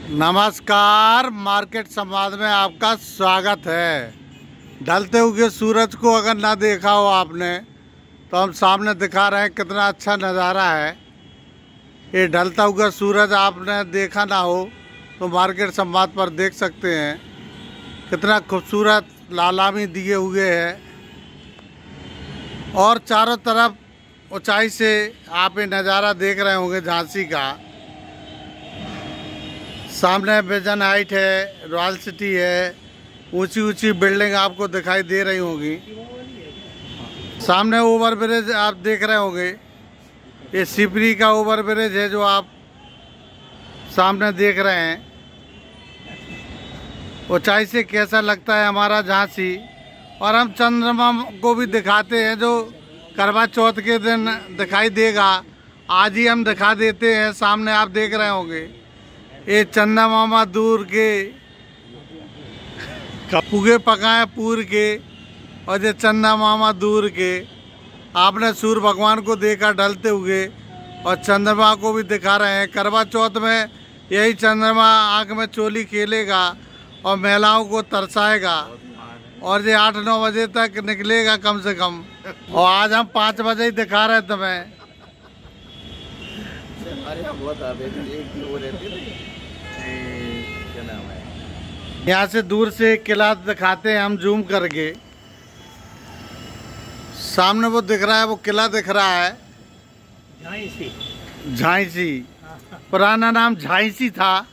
नमस्कार। मार्केट संवाद में आपका स्वागत है। ढलते हुए सूरज को अगर ना देखा हो आपने तो हम सामने दिखा रहे हैं कितना अच्छा नज़ारा है। ये ढलता हुआ सूरज आपने देखा ना हो तो मार्केट संवाद पर देख सकते हैं कितना खूबसूरत लालामी दिए हुए है और चारों तरफ ऊंचाई से आप ये नज़ारा देख रहे होंगे झांसी का। सामने विजन हाइट है, रॉयल सिटी है, ऊंची ऊंची बिल्डिंग आपको दिखाई दे रही होगी। सामने ओवर ब्रिज आप देख रहे होंगे, ये सिपरी का ओवर ब्रिज है जो आप सामने देख रहे हैं। ऊंचाई से कैसा लगता है हमारा झांसी। और हम चंद्रमा को भी दिखाते हैं जो करवा चौथ के दिन दिखाई देगा। आज ही हम दिखा देते हैं, सामने आप देख रहे होंगे ये चंदा मामा दूर के पुगे पकाए पूर के और ये चंदा मामा दूर के। आपने सूर्य भगवान को देखा ढलते हुए और चंद्रमा को भी दिखा रहे हैं। करवा चौथ में यही चंद्रमा आँख में चोली खेलेगा और महिलाओं को तरसाएगा और ये 8-9 बजे तक निकलेगा कम से कम। और आज हम 5 बजे ही दिखा रहे थे तुम्हें। यहाँ से दूर से किला दिखाते हैं हम जूम करके। सामने वो दिख रहा है, वो किला दिख रहा है झांसी। पुराना नाम झांसी था।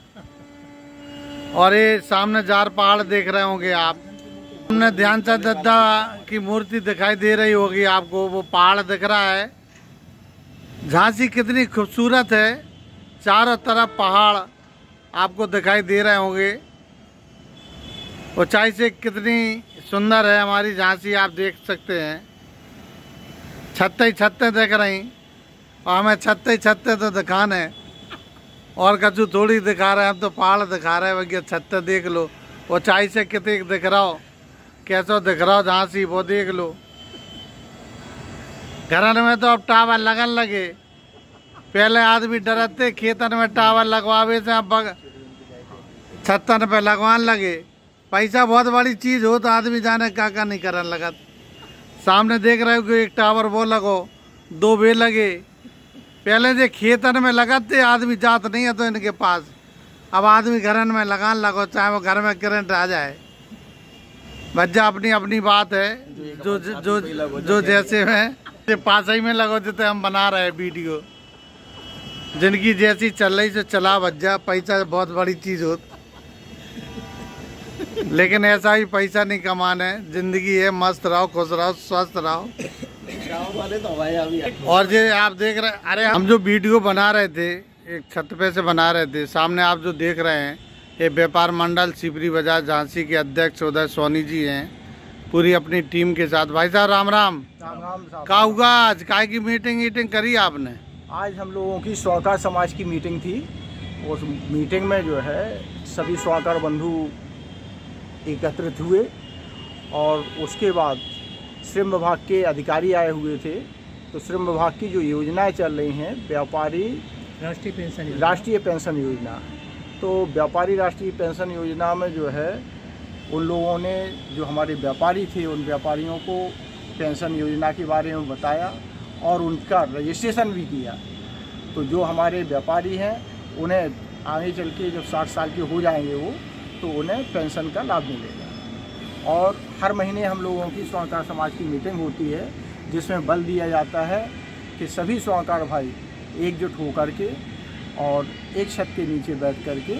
और ये सामने जार पहाड़ देख रहे होंगे आप। सामने ध्यानचंद दादा की मूर्ति दिखाई दे रही होगी आपको, वो पहाड़ दिख रहा है। झांसी कितनी खूबसूरत है, चारों तरफ पहाड़ आपको दिखाई दे रहे होंगे। ऊंचाई से कितनी सुंदर है हमारी झांसी, आप देख सकते हैं। छत्ते ही छत्ते दिख रही और हमें छत्ते ही छत्ते तो दिखाने और कछु थोड़ी दिखा रहे हैं, हम तो पहाड़ दिखा रहे हैं भैया। छत्ते देख लो, ऊंचाई से कितने दिख रहा हो, कैसा दिख रहा हो झांसी, वो देख लो। घरन में तो अब टावर लगन लगे। पहले आदमी डरते खेतन में टावर लगवावे से, अब छत्तन पे लगवान लगे। पैसा बहुत बड़ी चीज हो तो आदमी जाने क्या नहीं करने लगा। सामने देख रहे हो कि एक टावर वो लगो, 2 वे लगे। पहले जो खेतन में लगाते आदमी जात नहीं है तो इनके पास। अब आदमी घरन में लगान लगो, चाहे वो घर में करंट आ जाए। भज्जा अपनी अपनी बात है, जो जो जो, जो जैसे में पास ही में लगो जितने हम बना रहे हैं वीडियो। जिनकी जैसी चल रही से चला भज्जा, पैसा बहुत बड़ी चीज हो लेकिन ऐसा ही पैसा नहीं कमाना है। जिंदगी है, मस्त रहो, खुश रहो, स्वस्थ रहो। और ये आप देख रहे, अरे हम जो वीडियो बना रहे थे एक छत पे से बना रहे थे। सामने आप जो देख रहे हैं ये व्यापार मंडल सिपरी बाजार झांसी के अध्यक्ष उदय सोनी जी हैं, पूरी अपनी टीम के साथ। भाई साहब राम राम। का हुआ आज, काय की मीटिंग करी आपने? आज हम लोगों की स्वाकार समाज की मीटिंग थी। उस मीटिंग में जो है सभी स्वाकार बंधु एकत्रित हुए और उसके बाद श्रम विभाग के अधिकारी आए हुए थे। तो श्रम विभाग की जो योजनाएं चल रही हैं, व्यापारी राष्ट्रीय पेंशन योजना, तो व्यापारी राष्ट्रीय पेंशन योजना में जो है उन लोगों ने, जो हमारे व्यापारी थे, उन व्यापारियों को पेंशन योजना के बारे में बताया और उनका रजिस्ट्रेशन भी किया। तो जो हमारे व्यापारी हैं उन्हें आगे चल के जब 60 साल के हो जाएंगे वो, तो उन्हें पेंशन का लाभ मिलेगा। और हर महीने हम लोगों की स्वाकार समाज की मीटिंग होती है जिसमें बल दिया जाता है कि सभी स्वाकार भाई एकजुट होकर के और एक छत के नीचे बैठ कर के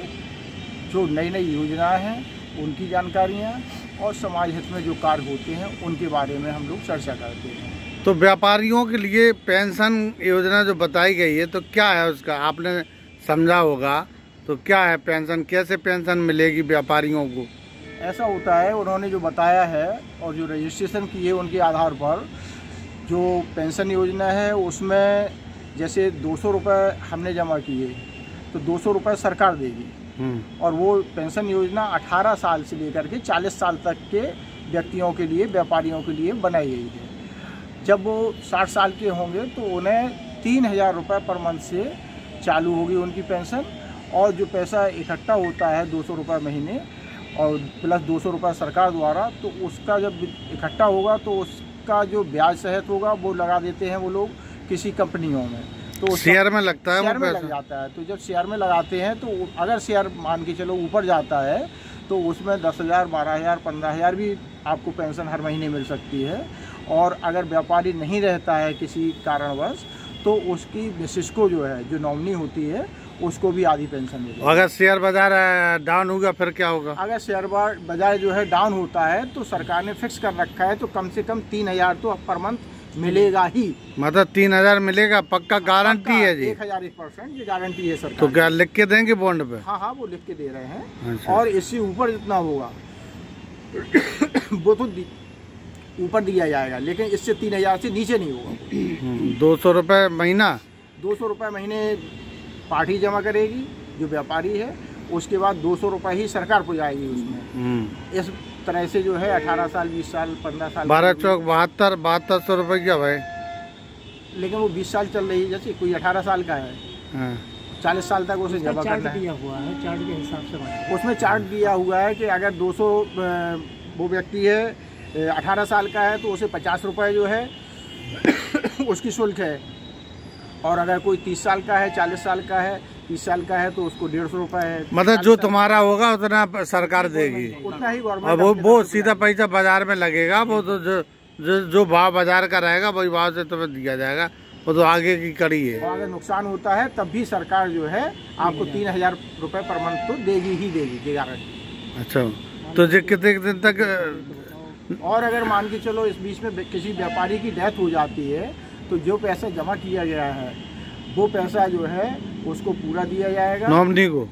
जो नई नई योजनाएं हैं उनकी जानकारियां और समाज हित में जो कार्य होते हैं उनके बारे में हम लोग चर्चा करते हैं। तो व्यापारियों के लिए पेंशन योजना जो बताई गई है तो क्या है उसका, आपने समझा होगा। तो क्या है पेंशन, कैसे पेंशन मिलेगी व्यापारियों को? ऐसा होता है, उन्होंने जो बताया है और जो रजिस्ट्रेशन किए उनके आधार पर जो पेंशन योजना है उसमें जैसे 200 रुपये हमने जमा किए तो 200 रुपये सरकार देगी। और वो पेंशन योजना 18 साल से लेकर के 40 साल तक के व्यक्तियों के लिए, व्यापारियों के लिए बनाई गई है। जब वो 60 साल के होंगे तो उन्हें 3000 रुपये पर मंथ से चालू होगी उनकी पेंशन और जो पैसा इकट्ठा होता है 200 रुपये महीने और प्लस 200 रुपये सरकार द्वारा, तो उसका जब इकट्ठा होगा तो उसका जो ब्याज सहित होगा वो लगा देते हैं वो लोग किसी कंपनियों में, तो शेयर में लगता है, शेयर में लग जाता है। तो जब शेयर में लगाते हैं तो अगर शेयर मान के चलो ऊपर जाता है तो उसमें 10,000, 12,000, 15,000 भी आपको पेंशन हर महीने मिल सकती है। और अगर व्यापारी नहीं रहता है किसी कारणवश तो उसकी मिसेस को जो है, जो नॉमिनी होती है, उसको भी आधी पेंशन मिलेगी। अगर शेयर बाजार डाउन होगा फिर क्या होगा? अगर शेयर बाजार जो है डाउन होता है तो सरकार ने फिक्स कर रखा है, तो कम से कम 3,000 तो पर मंथ मिलेगा ही। मतलब 3,000 मिलेगा, पक्का गारंटी है जी? 1,000% ये गारंटी है सरकार। तो क्या लिख के देंगे बॉन्ड पे? हाँ, वो लिख के दे रहे हैं। अच्छा। और इससे ऊपर जितना होगा वो तो ऊपर दिया जाएगा, लेकिन इससे 3,000 से नीचे नहीं होगा। 200 रुपये महीना? 200 रुपये महीने पार्टी जमा करेगी जो व्यापारी है, उसके बाद 200 रुपये ही सरकार को जाएगी उसमें। इस तरह से जो है 18 साल, 20 साल, 15 साल, 12 चौक 72,72 रुपये क्या भाई? लेकिन वो 20 साल चल रही है। जैसे कोई 18 साल का है, हाँ। 40 साल तक उसे जमा करना है। दिया हुआ है चार्ट के हिसाब से, उसमें चार्ट दिया हुआ है कि अगर 200 वो व्यक्ति है 18 साल का है तो उसे 50 रुपये जो है उसकी शुल्क है। और अगर कोई 30 साल का है, 40 साल का है, 30 साल का है तो उसको 150 रुपये है। मतलब जो तुम्हारा होगा उतना सरकार देगी, उतना ही गवर्नमेंट। और वो सीधा पैसा बाजार में लगेगा। वो तो जो भाव बाजार का रहेगा वही भाव से तुम्हें दिया जाएगा। वो तो आगे की कड़ी है। और अगर नुकसान होता है तब भी सरकार जो है आपको 3,000 रुपये पर मंथ तो देगी ही देगी, गारंटी। अच्छा, तो जो कितने दिन तक? और अगर मान के चलो इस बीच में किसी व्यापारी की डेथ हो जाती है तो जो पैसा जमा किया गया है वो पैसा जो है उसको पूरा दिया जाएगा नॉमिनी को।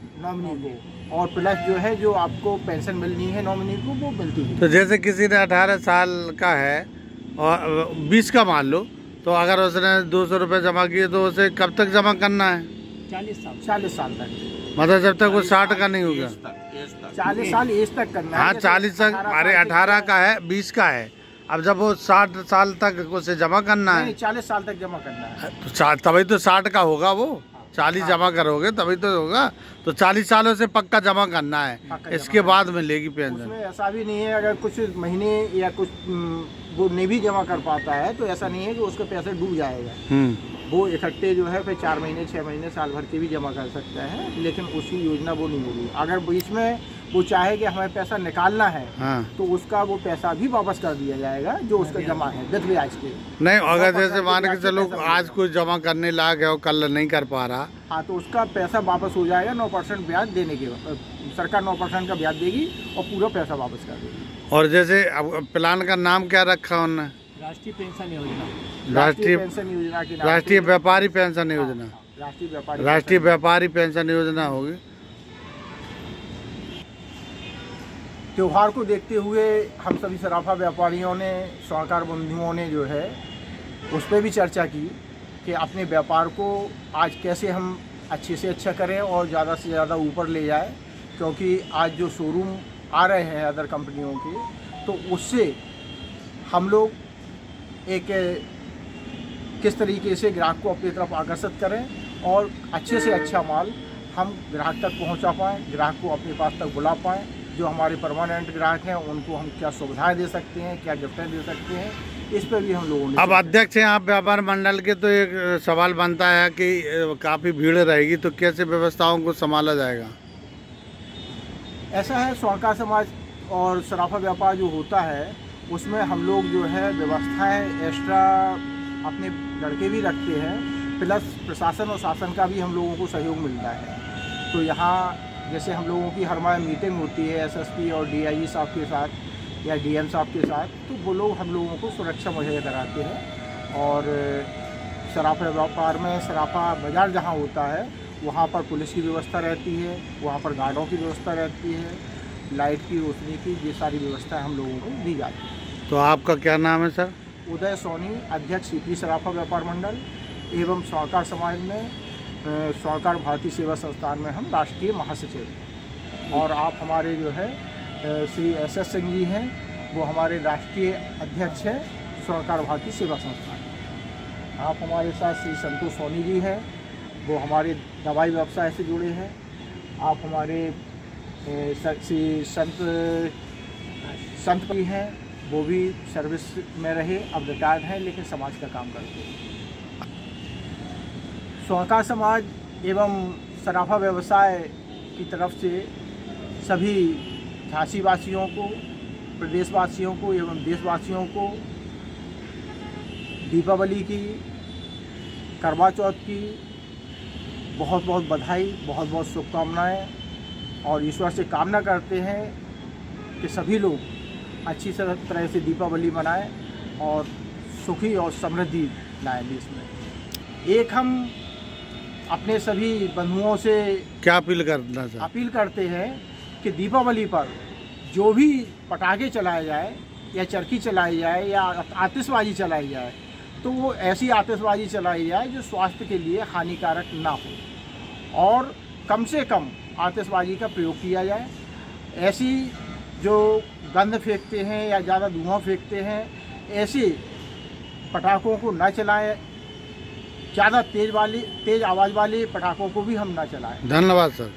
और प्लस जो है जो आपको पेंशन मिलनी है नॉमिनी को वो मिलती है। तो जैसे किसी ने 18 साल का है और 20 का मान लो, तो अगर उसने 200 रुपये जमा किए तो उसे कब तक जमा करना है? 40 साल तक। मतलब जब तक वो 60 का नहीं होगा? 40 साल एज तक करना है। हाँ, 40 तक। अरे 18 का है, 20 का है, अब जब वो 60 साल तक उसे जमा करना है। 40 साल तक जमा करना है तो तभी तो 60 का होगा वो। 40 जमा करोगे तभी तो होगा। तो 40 सालों से पक्का जमा करना है, इसके बाद मिलेगी पेंशन। उसमें ऐसा भी नहीं है अगर कुछ महीने या कुछ वो नहीं भी जमा कर पाता है तो ऐसा नहीं है कि उसके पैसे डूब जाएगा। वो इकट्ठे जो है फिर 4 महीने, 6 महीने, साल भर के भी जमा कर सकता है, लेकिन उसकी योजना वो नहीं होगी। अगर बीच में वो चाहे कि हमें पैसा निकालना है, हाँ, तो उसका वो पैसा भी वापस कर दिया जाएगा जो उसका जमा है विद ब्याज के। नहीं, अगर जैसे मान के चलो आज कोई जमा करने लायक है और कल नहीं कर पा रहा, हाँ, तो उसका पैसा वापस हो जाएगा। 9% ब्याज देने के सरकार 9% का ब्याज देगी और पूरा पैसा वापस कर देगी। और जैसे अब प्लान का नाम क्या रखा उन्होंने? राष्ट्रीय पेंशन योजना। राष्ट्रीय पेंशन योजना की राष्ट्रीय व्यापारी पेंशन योजना। राष्ट्रीय व्यापारी पेंशन योजना होगी। त्योहार को देखते हुए हम सभी सराफा व्यापारियों ने, स्वर्णकार बंधुओं ने जो है उस पर भी चर्चा की कि अपने व्यापार को आज कैसे हम अच्छे से अच्छा करें और ज़्यादा से ज़्यादा ऊपर ले जाए। क्योंकि आज जो शोरूम आ रहे हैं अदर कंपनियों के, तो उससे हम लोग एक किस तरीके से ग्राहक को अपनी तरफ आकर्षित करें और अच्छे से अच्छा माल हम ग्राहक तक पहुंचा पाएँ, ग्राहक को अपने पास तक बुला पाएँ। जो हमारे परमानेंट ग्राहक हैं उनको हम क्या सुविधाएं दे सकते हैं, क्या गिफ्टें दे सकते हैं, इस पर भी हम लोगों ने। अब अध्यक्ष हैं आप व्यापार मंडल के, तो एक सवाल बनता है कि काफ़ी भीड़ रहेगी तो कैसे व्यवस्थाओं को संभाला जाएगा? ऐसा है, स्वर्णकार समाज और सराफा व्यापार जो होता है उसमें हम लोग जो है व्यवस्थाएं एक्स्ट्रा अपने लड़के भी रखते हैं, प्लस प्रशासन और शासन का भी हम लोगों को सहयोग मिलता है। तो यहाँ जैसे हम लोगों की हर माह मीटिंग होती है एसएसपी और डीआईजी साहब के साथ या डीएम साहब के साथ, तो वो लोग हम लोगों को सुरक्षा मुहैया कराते हैं। और सराफा व्यापार में सराफा बाज़ार जहाँ होता है वहाँ पर पुलिस की व्यवस्था रहती है, वहाँ पर गार्डों की व्यवस्था रहती है, लाइट की, रोशनी की, ये सारी व्यवस्था हम लोगों को दी जाती है। तो आपका क्या नाम है सर? उदय सोनी, अध्यक्ष सीपी सराफा व्यापार मंडल एवं स्वर्णकार समाज में स्वर्णकार भारतीय सेवा संस्थान में हम राष्ट्रीय महासचिव। और आप हमारे जो है श्री SS सिंह जी हैं, वो हमारे राष्ट्रीय अध्यक्ष हैं स्वर्णकार भारतीय सेवा संस्थान। आप हमारे साथ श्री संतोष सोनी जी हैं, वो हमारे दवाई व्यवसाय से जुड़े हैं। आप हमारे श्री संत भी हैं, वो भी सर्विस में रहे, अब रिटायर्ड हैं लेकिन समाज का काम करते हैं। स्वाका समाज एवं सराफा व्यवसाय की तरफ से सभी झांसी वासियों को, प्रदेशवासियों को एवं देशवासियों को दीपावली की, करवा चौथ की बहुत बहुत बधाई, बहुत बहुत शुभकामनाएं, और ईश्वर से कामना करते हैं कि सभी लोग अच्छी तरह से दीपावली मनाएं और सुखी और समृद्धि लाएं देश में। एक हम अपने सभी बंधुओं से क्या अपील करना चाहते? अपील करते हैं कि दीपावली पर जो भी पटाखे चलाए जाए या चरखी चलाई जाए या आतिशबाजी चलाई जाए, तो वो ऐसी आतिशबाजी चलाई जाए जो स्वास्थ्य के लिए हानिकारक ना हो, और कम से कम आतिशबाजी का प्रयोग किया जाए। ऐसी जो गंध फेंकते हैं या ज़्यादा धुआं फेंकते हैं, ऐसे पटाखों को न चलाएं। ज़्यादा तेज़ आवाज़ वाले पटाखों को भी हम ना चलाएं। धन्यवाद सर।